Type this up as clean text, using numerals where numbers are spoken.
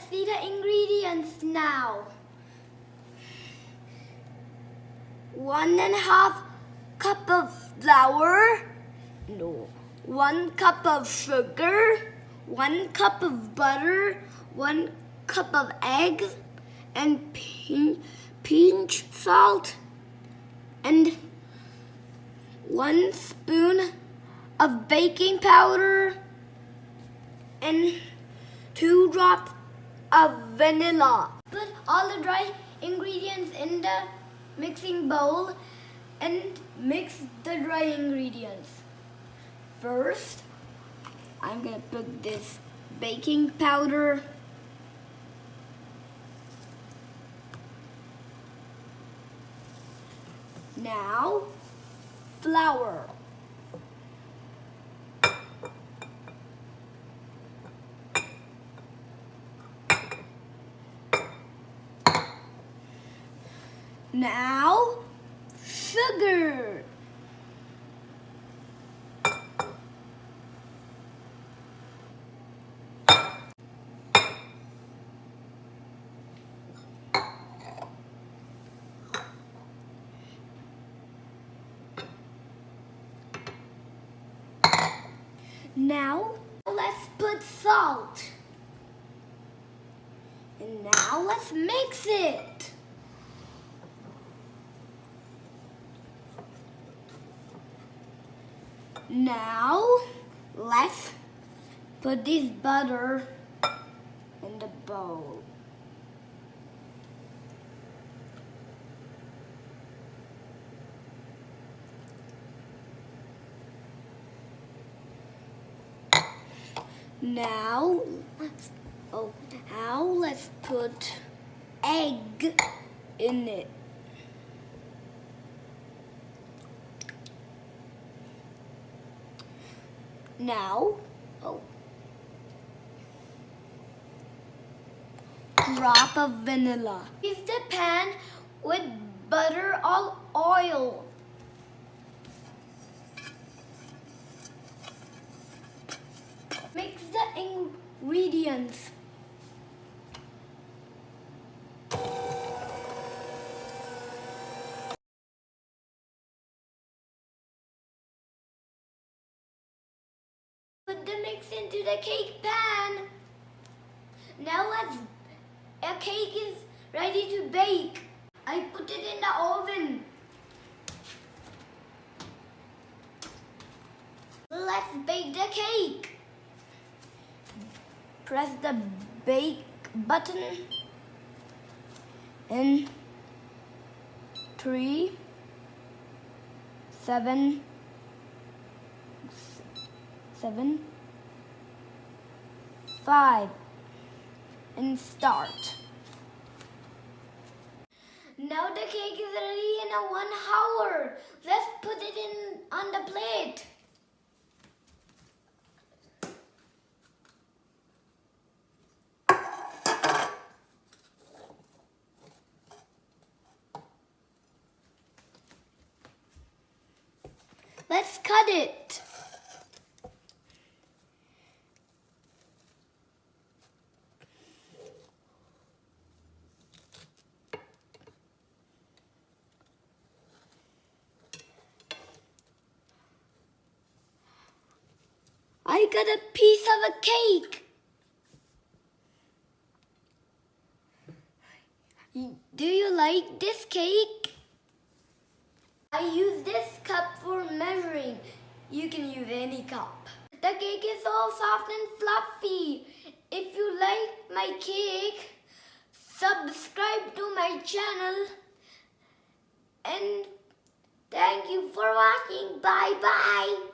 see the ingredients now. 1.5 cup of flour. No. 1 cup of sugar. 1 cup of butter. 1 cup of eggs. And pinch salt. And 1 spoon of baking powder. And 2 drops of vanilla. Put all the dry ingredients in the mixing bowl and mix the dry ingredients. First, I'm gonna put this baking powder. Now, flour. Now, sugar. Now, let's put salt. And now let's mix it. Now, let's put this butter in the bowl. Now let's put egg in it. Now, drop of vanilla. Grease the pan with butter or oil. Mix the ingredients. Put the mix into the cake pan. Now a cake is ready to bake. I put it in the oven. Let's bake the cake. Press the bake button in 3, 7, 5 and start. Now the cake is ready in 1 hour. Let's put it in on the plate. Let's cut it. I got a piece of a cake. Do you like this cake? I use this cup for measuring. You can use any cup. The cake is so soft and fluffy. If you like my cake, subscribe to my channel. And thank you for watching. Bye bye.